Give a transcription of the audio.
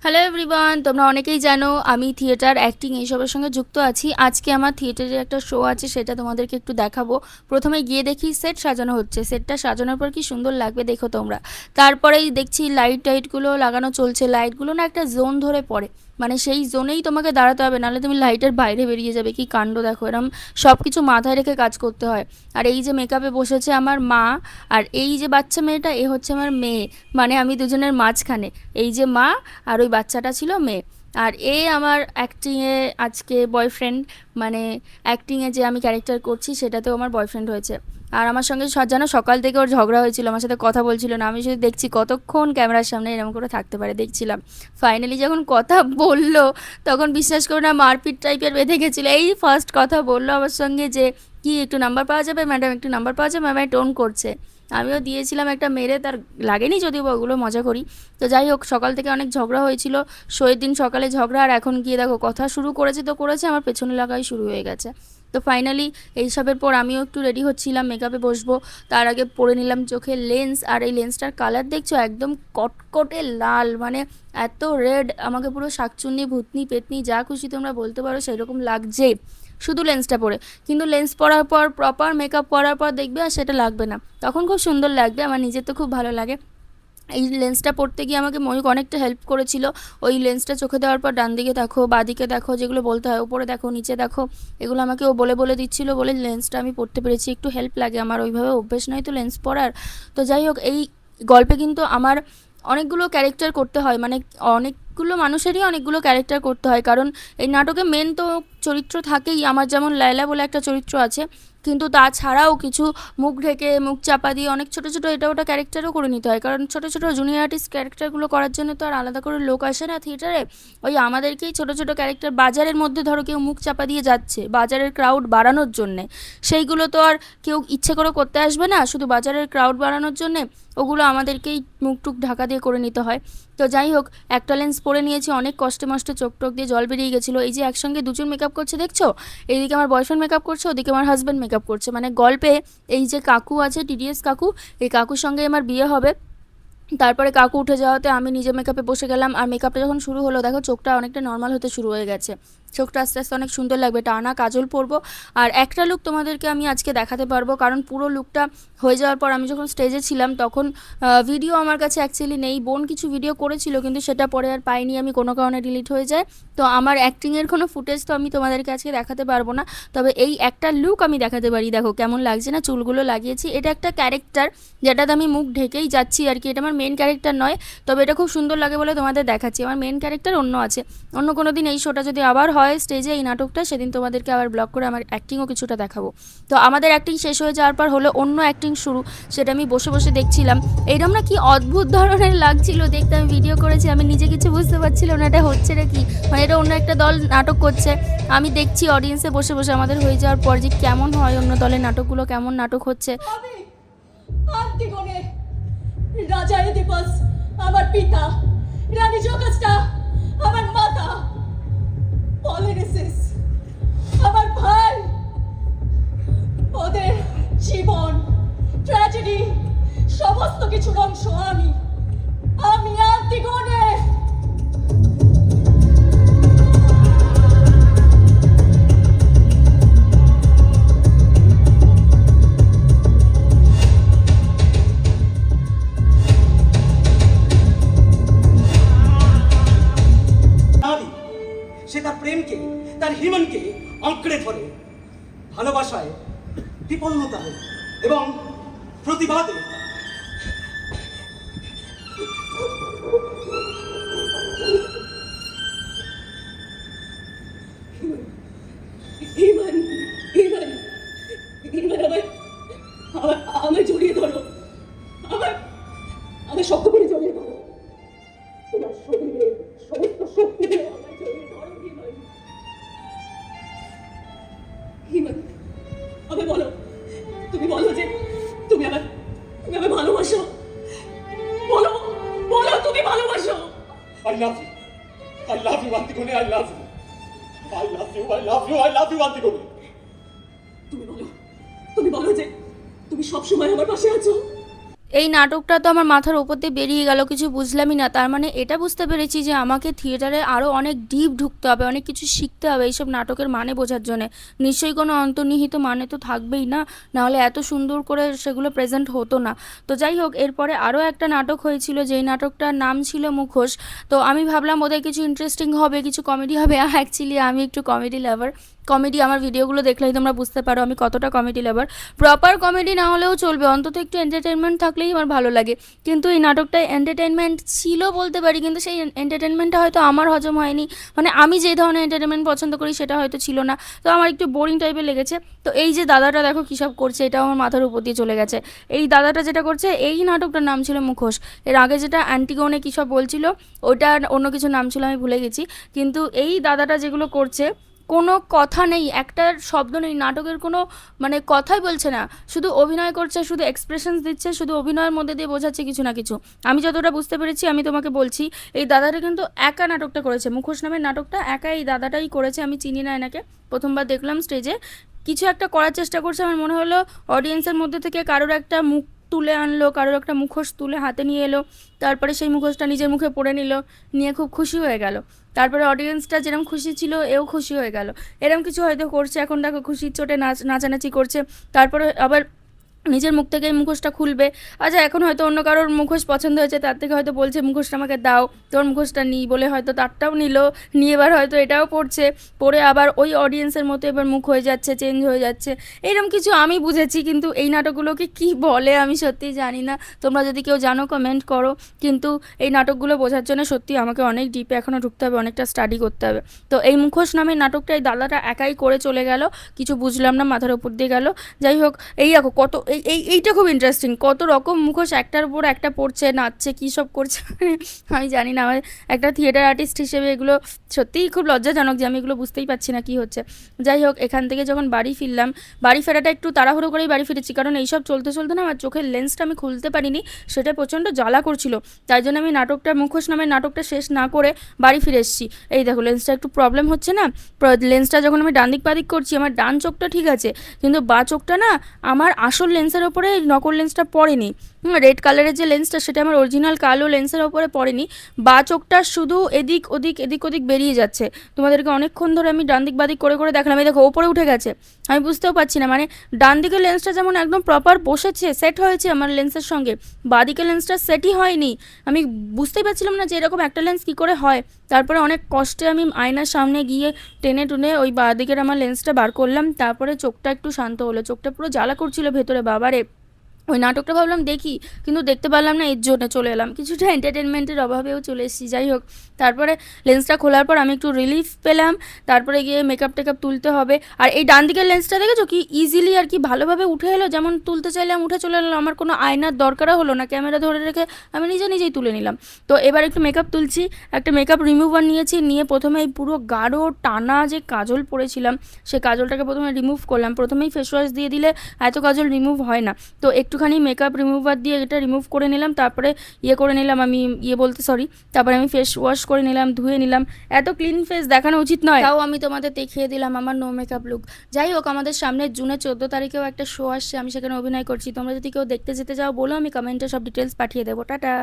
Hello everyone, তোমরা অনেকেই জানো আমি থিয়েটার অ্যাক্টিং এইসবের সঙ্গে যুক্ত আছি। আজকে আমার থিয়েটারের একটা শো আছে, সেটা তোমাদেরকে একটু দেখাবো। প্রথমে গিয়ে দেখি সেট সাজানো হচ্ছে, সেটটা সাজানোর পর কি সুন্দর লাগবে দেখো তোমরা। তারপরেই দেখছি লাইট টাইটগুলো লাগানো চলছে, লাইটগুলো না একটা জোন ধরে পড়ে, মানে সেই জোনেই তোমাকে দাঁড়াতে হবে, নাহলে তুমি লাইটের বাইরে বেরিয়ে যাবে। কি কাণ্ড দেখো, এরম সব কিছু মাথায় রেখে কাজ করতে হয়। আর এই যে মেকআপে বসেছে আমার মা, আর এই যে বাচ্চা মেয়েটা এ হচ্ছে আমার মেয়ে, মানে আমি দুজনের মাঝখানে। এই যে মা আর ওই বাচ্চাটা ছিল মেয়ে। আর এ আমার অ্যাক্টিংয়ে আজকে বয়ফ্রেন্ড, মানে অ্যাক্টিংয়ে যে আমি ক্যারেক্টার করছি সেটাতেও আমার বয়ফ্রেন্ড হয়েছে। আর আমার সঙ্গে জানো সকাল থেকে ওর ঝগড়া হয়েছিল, আমার সাথে কথা বলছিল না। আমি শুধু দেখছি কতক্ষণ ক্যামেরার সামনে এরকম করে থাকতে পারে, দেখছিলাম। ফাইনালি যখন কথা বললো তখন বিশ্বাস করো না, মারপিট টাইপের বেঁধে গেছিলো। এই ফার্স্ট কথা বললো আমার সঙ্গে যে কি একটু নাম্বার পাওয়া যাবে ম্যাডাম, একটু নাম্বার পাওয়া যাবে, ম্যাম টোন করছে। আমিও দিয়েছিলাম একটা মেরে, তার লাগেনি যদিও, বা ওগুলো মজা করি। তো যাই হোক, সকাল থেকে অনেক ঝগড়া হয়েছিল, শোয়ের দিন সকালে ঝগড়া, আর এখন গিয়ে দেখো কথা শুরু করেছে তো করেছে, আমার পেছনে লাগাই শুরু হয়ে গেছে। তো ফাইনালি এইসবের পর আমিও একটু রেডি হচ্ছিলাম, মেকআপে বসবো। তার আগে পরে নিলাম চোখে লেন্স, আর এই লেন্সটার কালার দেখছো একদম কটকটে লাল, মানে এত রেড, আমাকে পুরো শাকচুন্নি ভূতনি পেতনি যা খুশি তোমরা বলতে পারো সেরকম লাগছে শুধু লেন্সটা পরে। কিন্তু লেন্স পরার পর প্রপার মেকআপ করার পর দেখবে আর সেটা লাগবে না, তখন খুব সুন্দর লাগবে। আমার নিজের তো খুব ভালো লাগে। এই লেন্সটা পরতে গিয়ে আমাকে ময়ূক অনেকটা হেল্প করেছিল। ওই লেন্সটা চোখে দেওয়ার পর ডান দিকে দেখো, বাঁ দিকে দেখো, যেগুলো বলতে হয়, উপরে দেখো, নিচে দেখো, এগুলো আমাকে ও বলে বলে দিচ্ছিলো বলে লেন্সটা আমি পরতে পেরেছি। একটু হেল্প লাগে, আমার ওইভাবে অভ্যেস নয় তো লেন্স পরার। তো যাই হোক, এই গল্পে কিন্তু আমার অনেকগুলো ক্যারেক্টার করতে হয়, মানে অনেকগুলো মানুষেরই অনেকগুলো ক্যারেক্টার করতে হয়, কারণ এই নাটকে মেন তো চরিত্র থাকেই। আমার যেমন লায়লা বলে একটা চরিত্র আছে, কিন্তু তাছাড়াও কিছু মুখ ঢেকে মুখ চাপা দিয়ে অনেক ছোটো ছোটো এটা ওটা ক্যারেক্টারও করে নিতে হয়, কারণ ছোটো ছোটো জুনিয়র আর্টিস্ট ক্যারেক্টারগুলো করার জন্য তো আর আলাদা করে লোক আসে না থিয়েটারে। ওই আমাদেরকেই ছোটো ছোটো ক্যারেক্টার, বাজারের মধ্যে ধরো কেউ মুখ চাপা দিয়ে যাচ্ছে বাজারের ক্রাউড বাড়ানোর জন্যে, সেইগুলো তো আর কেউ ইচ্ছে করে করতে আসবে না শুধু বাজারের ক্রাউড বাড়ানোর জন্যে, ওগুলো আমাদেরকেই মুখ টুক ঢাকা দিয়ে করে নিতে হয়। তো যাই হোক, একটা লেন্স পরে নিয়েছি, অনেক কষ্টে মষ্টে চোখ টোক দিয়ে জল বেরিয়ে গেছিলো। এই যে একসঙ্গে দুজন মেকআপ করছে দেখছো, এইদিকে আমার বয়ফ্রেন্ড মেকআপ করছে, ওদিকে আমার হাজব্যান্ড মেকআপ করছে। মানে গল্পে এই যে কাকু আছে, টিডিএস কাকু, এই কাকুর সঙ্গে আমার বিয়ে হবে। তারপরে কাকু উঠে যাওয়াতে আমি নিজে মেকআপে বসে গেলাম। আর মেকআপটা যখন শুরু হলো দেখো চোখটা অনেকটা নর্মাল হতে শুরু হয়ে গেছে, চোখটা আস্তে আস্তে অনেক সুন্দর লাগবে। টানা কাজল পরবো, আর একটা লুক তোমাদেরকে আমি আজকে দেখাতে পারবো, কারণ পুরো লুকটা হয়ে যাওয়ার পর আমি যখন স্টেজে ছিলাম তখন ভিডিও আমার কাছে অ্যাকচুয়ালি নেই। বোন কিছু ভিডিও করেছিল কিন্তু সেটা পরে আর পাইনি আমি, কোনো কারণে ডিলিট হয়ে যায়। তো আমার অ্যাক্টিংয়ের কোনো ফুটেজ তো আমি তোমাদেরকে আজকে দেখাতে পারবো না, তবে এই একটা লুক আমি দেখাতে পারি। দেখো কেমন লাগছে না, চুলগুলো লাগিয়েছি, এটা একটা ক্যারেক্টার যেটাতে আমি মুখ ঢেকেই যাচ্ছি আর কি। এটা আমার মেন ক্যারেক্টার নয়, তবে এটা খুব সুন্দর লাগে বলে তোমাদের দেখাচ্ছি। আমার মেন ক্যারেক্টার অন্য আছে, অন্য কোনো দিন এই শোটা যদি আবার হয় স্টেজে, এই নাটকটা, সেদিন তোমাদেরকে আবার ব্লগ করে আমার অ্যাক্টিংও কিছুটা দেখাবো। তো আমাদের অ্যাক্টিং শেষ হয়ে যাওয়ার পর হলো অন্য অ্যাক্টিং শুরু, সেটা আমি বসে বসে দেখছিলাম। এইরকম না কি অদ্ভুত ধরনের লাগছিল দেখতে, আমি ভিডিও করেছি, আমি নিজে কিছু বুঝতে পারছিলাম না এটা হচ্ছে না কি, মানে এটা অন্য একটা দল নাটক করছে, আমি দেখছি অডিয়েন্সে বসে বসে। আমাদের হয়ে যাওয়ার পর যে কেমন হয় অন্য দলের নাটকগুলো, কেমন নাটক হচ্ছে। রাজা এডিপাস আমার পিতা, রানী জোকাস্টা আমার মাতা, পলিনিসিস আমার ভাই, ওদের জীবন ট্র্যাজেডি সমস্ত কিছুর অংশ আমি, আমি আন্টিগোনে। সে তার প্রেমকে, তার হিমনকে আঁকড়ে ধরে, ভালোবাসায়, বিপন্নতায় এবং প্রতিবাদে। হিমন হিমন হিমন আমার জড়িয়ে ধরো, আমার শক্ত করে জড়িয়ে ধরো, তোমার শরীরে সমস্ত শক্তি দিয়ে আমার জড়িয়ে ধরো হিমন। হিমন আমি বলো, তুমি বলো যে তুমি আমায় ভালোবাসো, বলো বলো তুমি ভালোবাসো। I love you. I love you, Antigone. I love you. I love you. I love you. I love you, Antigone. তুমি বলো যে তুমি সবসময় আমার পাশে আছো। এই নাটকটা তো আমার মাথার ওপর দিয়ে বেরিয়ে গেল, কিছু বুঝলামই না। তার মানে এটা বুঝতে পেরেছি যে আমাকে থিয়েটারে আরও অনেক ডিপ ঢুকতে হবে, অনেক কিছু শিখতে হবে এইসব নাটকের মানে বোঝার জন্যে। নিশ্চয়ই কোনো অন্তর্নিহিত মানে তো থাকবেই না, নাহলে এত সুন্দর করে সেগুলো প্রেজেন্ট হতো না। তো যাই হোক, এরপরে আরও একটা নাটক হয়েছিল, যেই নাটকটার নাম ছিল মুখোশ। তো আমি ভাবলাম ওদের কিছু ইন্টারেস্টিং হবে, কিছু কমেডি হবে। অ্যাকচুয়ালি আমি একটু কমেডি লাভার। কমেডি, আমার ভিডিওগুলো দেখলেই তোমরা বুঝতে পারো আমি কতটা কমেডি লাভার। প্রপার কমেডি না হলেও চলবে, অন্তত একটু এন্টারটেনমেন্ট থাকলেই আমার ভালো লাগে। কিন্তু এই নাটকটায় এন্টারটেনমেন্ট ছিল বলতে পারি, কিন্তু সেই এন্টারটেনমেন্টটা হয়তো আমার হজম হয়নি। মানে আমি যে ধরনের এন্টারটেনমেন্ট পছন্দ করি সেটা হয়তো ছিল না। তো আমার একটু বোরিং টাইপের লেগেছে। তো এই যে দাদাটা দেখো কী সব করছে, এটাও আমার মাথার উপর দিয়ে চলে গেছে। এই দাদাটা যেটা করছে, এই নাটকটার নাম ছিল মুখোশ। এর আগে যেটা অ্যান্টিগোনে কী সব বলছিল, ওটার অন্য কিছু নাম ছিল, আমি ভুলে গেছি। কিন্তু এই দাদাটা যেগুলো করছে, কোনো কথা নেই, একটা শব্দ নেই, নাটকের কোনো মানে কথাই বলছে না, শুধু অভিনয় করছে, শুধু এক্সপ্রেশনস দিচ্ছে, শুধু অভিনয়ের মধ্যে দিয়ে বোঝাচ্ছে কিছু না কিছু। আমি যতটা বুঝতে পেরেছি আমি তোমাকে বলছি, এই দাদাটা কিন্তু একা নাটকটা করেছে, মুখোশ নামের নাটকটা একা এই দাদাটাই করেছে। আমি চিনি না এনাকে, প্রথমবার দেখলাম স্টেজে কিছু একটা করার চেষ্টা করছে। আমার মনে হলো অডিয়েন্সের মধ্যে থেকে কারোর একটা মুখ তুলে আনলো, কারোর একটা মুখোশ তুলে হাতে নিয়ে এলো, তারপরে সেই মুখোশটা নিজের মুখে পড়ে নিল, নিয়ে খুব খুশি হয়ে গেল। তারপরে অডিয়েন্সটা যেরকম খুশি ছিল এও খুশি হয়ে গেল, এরকম কিছু হয়তো করছে। এখন দেখো খুশির চোটে নাচানাচি করছে, তারপরে আবার নিজের মুখ থেকে এই মুখোশটা খুলবে। আচ্ছা, এখন হয়তো অন্য কারোর মুখোশ পছন্দ হয়েছে, তার থেকে হয়তো বলছে মুখোশটা আমাকে দাও, তোর মুখোশটা নিই বলে হয়তো তারটাও নিল, নিয়ে এবার হয়তো এটাও পড়ছে, পড়ে আবার ওই অডিয়েন্সের মতো এবার মুখ হয়ে যাচ্ছে, চেঞ্জ হয়ে যাচ্ছে, এরকম কিছু আমি বুঝেছি। কিন্তু এই নাটকগুলোকে কি বলে আমি সত্যিই জানি না, তোমরা যদি কেউ জানো কমেন্ট করো। কিন্তু এই নাটকগুলো বোঝার জন্য সত্যি আমাকে অনেক ডিপে এখনও ঢুকতে হবে, অনেকটা স্টাডি করতে হবে। তো এই মুখোশ নামের নাটকটা এই দাদাটা একাই করে চলে গেল, কিছু বুঝলাম না, মাথার উপর দিয়ে গেল। যাই হোক, এই দেখো কত এইটা খুব ইন্টারেস্টিং, কত রকম মুখোশ একটার উপর একটা পড়ছে, নাচছে, কী সব করছে আমি জানি না। আমার একটা থিয়েটার আর্টিস্ট হিসেবে এগুলো সত্যিই খুব লজ্জাজনক যে আমি এগুলো বুঝতেই পারছি না কী হচ্ছে। যাই হোক, এখান থেকে যখন বাড়ি ফিরলাম, বাড়ি ফেরাটা একটু তাড়াহুড়ো করেই বাড়ি ফিরেছি, কারণ এইসব চলতে চলতে না আমার চোখের লেন্সটা আমি খুলতে পারিনি, সেটা প্রচণ্ড জ্বালা করছিল। তাই জন্য আমি নাটকটা, মুখোশ নামের নাটকটা শেষ না করে বাড়ি ফিরে এসেছি। এই দেখো লেন্সটা একটু প্রবলেম হচ্ছে না, লেন্সটা যখন আমি ডান দিক বাঁ দিক করছি, আমার ডান চোখটা ঠিক আছে, কিন্তু বাঁ চোখটা না আমার আসল লেন্সের ওপরে নকল লেন্সটা পড়েনি। রেড কালারের যে লেন্সটা সেটা আমার অরিজিনাল কালো লেন্সের ওপরে পড়েনি, বাঁ চোখটা শুধু এদিক ওদিক এদিক ওদিক বেরিয়ে যাচ্ছে। তোমাদেরকে অনেকক্ষণ ধরে আমি ডান দিক বাদিক করে করে দেখলাম, এই দেখো ওপরে উঠে গেছে। আমি বুঝতেও পারছি না, মানে ডান দিকের লেন্সটা যেমন একদম প্রপার বসেছে, সেট হয়েছে আমার লেন্সের সঙ্গে, বাঁ দিকের লেন্সটা সেটই হয়নি। আমি বুঝতেই পারছিলাম না যে এরকম একটা লেন্স কী করে হয়। তারপরে অনেক কষ্টে আমি আয়নার সামনে গিয়ে টেনে টুনে ওই বাঁ দিকের আমার লেন্সটা বার করলাম, তারপরে চোখটা একটু শান্ত হলো। চোখটা পুরো জ্বালা করছিল ভেতরে, বাবারে। ওই নাটকটা ভাবলাম দেখি, কিন্তু দেখতে পারলাম না, এর জন্য চলে এলাম, কিছুটা এন্টারটেনমেন্টের অভাবেও চলে এসেছি। যাই হোক, তারপরে লেন্সটা খোলার পর আমি একটু রিলিফ পেলাম। তারপরে গিয়ে মেকআপ টেকআপ তুলতে হবে। আর এই ডান দিকের লেন্সটা দেখেছো কি ইজিলি আর কি ভালোভাবে উঠে এলো, যেমন তুলতে চাইলাম উঠে চলে এলো, আমার কোনো আয়নার দরকারও হলো না, ক্যামেরা ধরে রেখে আমি নিজেই তুলে নিলাম। তো এবার একটু মেকআপ তুলছি, একটা মেকআপ রিমুভার নিয়েছি, নিয়ে প্রথমে এই পুরো গাঢ় টানা যে কাজল পরেছিলাম সেই কাজলটাকে প্রথমে রিমুভ করলাম। প্রথমেই ফেস ওয়াশ দিয়ে দিলে এত কাজল রিমুভ হয় না, তো একটুখানি মেকআপ রিমুভার দিয়ে এটা রিমুভ করে নিলাম। তারপরে করে নিলাম, আমি তারপরে আমি ফেস ওয়াশ করে নিলাম, ধুয়ে নিলাম। এত ক্লিন ফেস দেখানো উচিত নয়, তাও আমি তোমাদের দেখিয়ে দিলাম আমার নো মেকআপ লুক। যাই হোক, আমাদের সামনে জুনের 14 তারিখেও একটা শো আসছে, আমি সেখানে অভিনয় করছি। তোমরা যদি কেউ দেখতে যেতে চাও বলো, আমি কমেন্টে সব ডিটেলস পাঠিয়ে দেবো। টাটা।